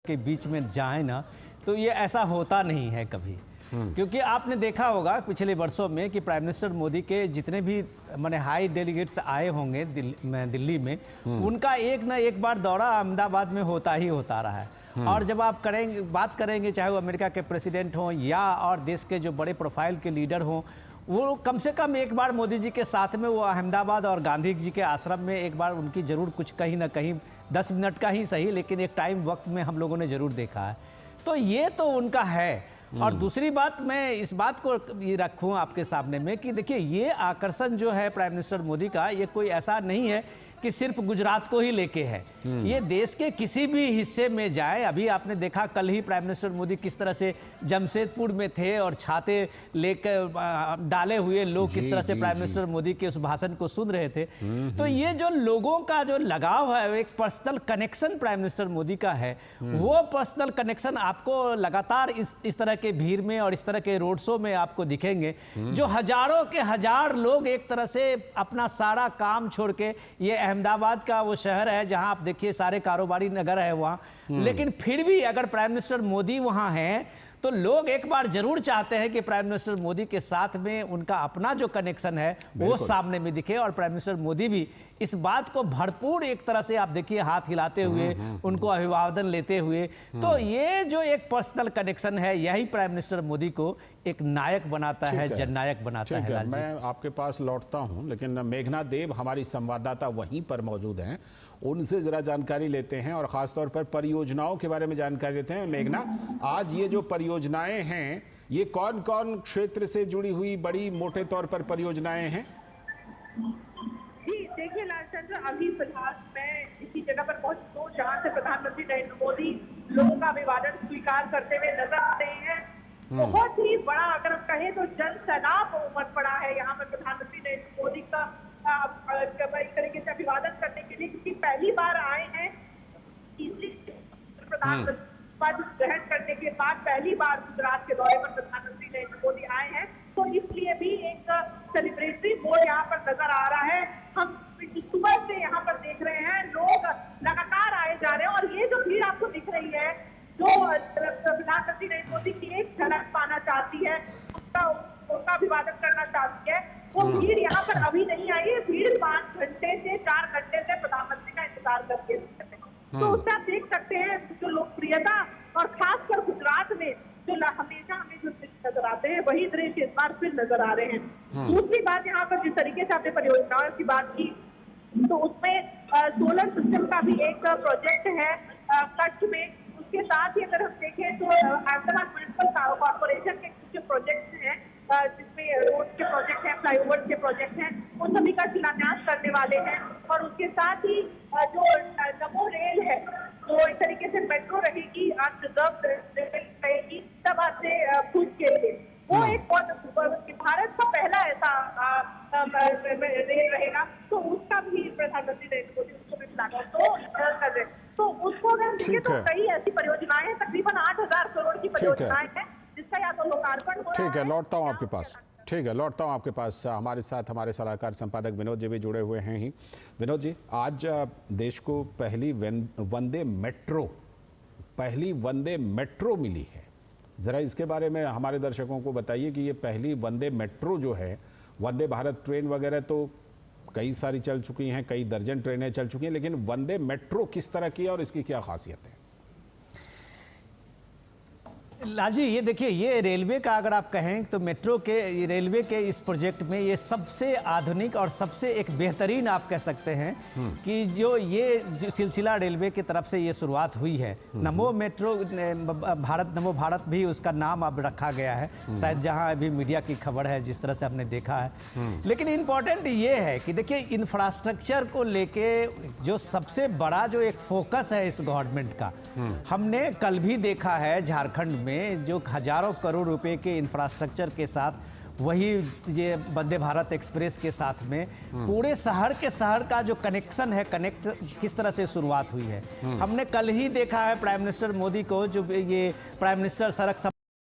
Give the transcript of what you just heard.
के बीच में जाए ना, तो ये ऐसा होता नहीं है कभी। क्योंकि आपने देखा होगा पिछले वर्षों में कि प्राइम मिनिस्टर मोदी के जितने भी माने हाई डेलीगेट्स आए होंगे दिल्ली में, उनका एक ना एक बार दौरा अहमदाबाद में होता ही होता रहा है। और जब आप बात करेंगे चाहे वो अमेरिका के प्रेसिडेंट हों या और देश के जो बड़े प्रोफाइल के लीडर हों, वो कम से कम एक बार मोदी जी के साथ में वो अहमदाबाद और गांधी जी के आश्रम में एक बार उनकी ज़रूर कुछ कहीं ना कहीं 10 मिनट का ही सही, लेकिन एक टाइम वक्त में हम लोगों ने ज़रूर देखा है। तो ये तो उनका है। और दूसरी बात, मैं इस बात को ये रखूं आपके सामने में कि देखिए, ये आकर्षण जो है प्राइम मिनिस्टर मोदी का, ये कोई ऐसा नहीं है कि सिर्फ गुजरात को ही लेके है। ये देश के किसी भी हिस्से में जाए। अभी आपने देखा कल ही प्राइम मिनिस्टर मोदी किस तरह से जमशेदपुर में थे और छाते लेकर डाले हुए लोग किस तरह से प्राइम मिनिस्टर मोदी के उस भाषण को सुन रहे थे। तो ये जो लोगों का जो लगाव है, एक personal connection prime minister Modi का है, वो पर्सनल कनेक्शन आपको लगातार इस तरह के भीड़ में और इस तरह के रोड शो में आपको दिखेंगे, जो हजारों के हजार लोग एक तरह से अपना सारा काम छोड़ के, ये अहमदाबाद का वो शहर है जहां आप देखिए सारे कारोबारी नगर है वहां, लेकिन फिर भी अगर प्राइम मिनिस्टर मोदी वहां हैं तो लोग एक बार जरूर चाहते हैं कि प्राइम मिनिस्टर मोदी के साथ में उनका अपना जो कनेक्शन है वो सामने में दिखे। और प्राइम मिनिस्टर मोदी भी इस बात को भरपूर एक तरह से आप देखिए हाथ हिलाते हुए उनको अभिवादन लेते हुए। तो ये जो एक पर्सनल कनेक्शन है, यही प्राइम मिनिस्टर मोदी को एक नायक बनाता है, जननायक बनाता है। मैं आपके पास लौटता हूं, लेकिन मेघना देव हमारी संवाददाता वहीं पर मौजूद हैं, उनसे जरा जानकारी लेते हैं और खासतौर पर परियोजनाओं के बारे में जानकारी लेते हैं। मेघना, आज ये जो परियोजनाएं हैं, ये कौन कौन क्षेत्र से जुड़ी हुई बड़ी मोटे तौर पर परियोजनाएं हैं? जी देखिए लालचंद्र, अभी फिलहाल मैं इसी जगह पर पहुंची हूँ जहाँ से प्रधानमंत्री नरेंद्र मोदी लोगों का अभिवादन स्वीकार करते हुए नजर आ रहे हैं। बहुत ही बड़ा, अगर हम कहें तो जन सैलाब उमड़ पड़ा है यहाँ पर प्रधानमंत्री नरेंद्र मोदी का एक तरीके से अभिवादन करने के लिए, क्योंकि पहली बार आए हैं प्रधानमंत्री पद ग्रहण करने के बाद पहली बार गुजरात के दौरे पर प्रधानमंत्री नरेंद्र मोदी आए हैं। तो इसलिए भी एक सेलिब्रेटरी मोड यहाँ पर नजर आ रहा है। हम सुबह से यहाँ पर देख रहे हैं, लोग लगातार आए जा रहे हैं और ये जो भीड़ आपको दिख रही है, जो प्रधानमंत्री नरेंद्र मोदी की एक झलक पाना चाहती है, उनका अभिवादन करना चाहती है, वो भीड़ यहाँ पर अभी नहीं आई है। भीड़ 5 घंटे से 4 घंटे से प्रधानमंत्री का इंतजार करके तो उससे आप देख सकते हैं जो लोकप्रियता और खासकर गुजरात में जो हमेशा हमें जो दृश्य नजर आते हैं, वही दृश्य इस बार फिर नजर आ रहे हैं। दूसरी बात, यहाँ पर जिस तरीके से आपने परियोजनाओं की बात की, तो उसमें सोलर सिस्टम का भी एक प्रोजेक्ट है कच्छ में। उसके साथ ही अगर हम देखें तो अहमदाबाद म्युनिसिपल कॉर्पोरेशन के कुछ प्रोजेक्ट हैं, जिसमें रोड के प्रोजेक्ट हैं, फ्लाईओवर के प्रोजेक्ट हैं, उन सभी का शिलान्यास करने वाले हैं। और उसके साथ ही जो नमो रेल है, जो एक तरीके से मेट्रो रहेगी, अनरिजर्व रेल रहेगी इलाहाबाद से भुज के लिए, वो एक बहुत भारत का पहला ऐसा रेल रहेगा। तो उसका भी प्रधानमंत्री नरेंद्र मोदी उसको भी शिलान्यास कर रहे हैं। तो उसको अगर देखें तो कई ऐसी परियोजनाएं हैं, तकरीबन 8,000 करोड़ की परियोजनाएं हैं, जिसका या तो लोकार्पण हो रहा है। ठीक है, लौटता हूँ आपके पास। ठीक है, लौटता हूँ आपके पास। हमारे साथ हमारे सलाहकार संपादक विनोद जी भी जुड़े हुए हैं ही। विनोद जी, आज देश को पहली वंदे मेट्रो मिली है। ज़रा इसके बारे में हमारे दर्शकों को बताइए कि ये पहली वंदे मेट्रो जो है, वंदे भारत ट्रेन वगैरह तो कई सारी चल चुकी हैं, कई दर्जन ट्रेनें चल चुकी हैं, लेकिन वंदे मेट्रो किस तरह की है और इसकी क्या खासियत है? लालजी, ये देखिए, ये रेलवे का अगर आप कहें तो मेट्रो के रेलवे के इस प्रोजेक्ट में ये सबसे आधुनिक और सबसे एक बेहतरीन आप कह सकते हैं कि जो ये सिलसिला रेलवे की तरफ से ये शुरुआत हुई है। नमो मेट्रो भारत, नमो भारत भी उसका नाम अब रखा गया है, शायद जहां अभी मीडिया की खबर है, जिस तरह से हमने देखा है। लेकिन इम्पोर्टेंट ये है कि देखिए, इंफ्रास्ट्रक्चर को लेके जो सबसे बड़ा जो एक फोकस है इस गवर्नमेंट का, हमने कल भी देखा है झारखंड में जो हजारों करोड़ रुपए के इंफ्रास्ट्रक्चर के साथ वही ये वंदे भारत एक्सप्रेस के साथ में पूरे शहर के शहर का जो कनेक्शन है, कनेक्ट किस तरह से शुरुआत हुई है। हमने कल ही देखा है प्राइम मिनिस्टर मोदी को, जो ये प्राइम मिनिस्टर सड़क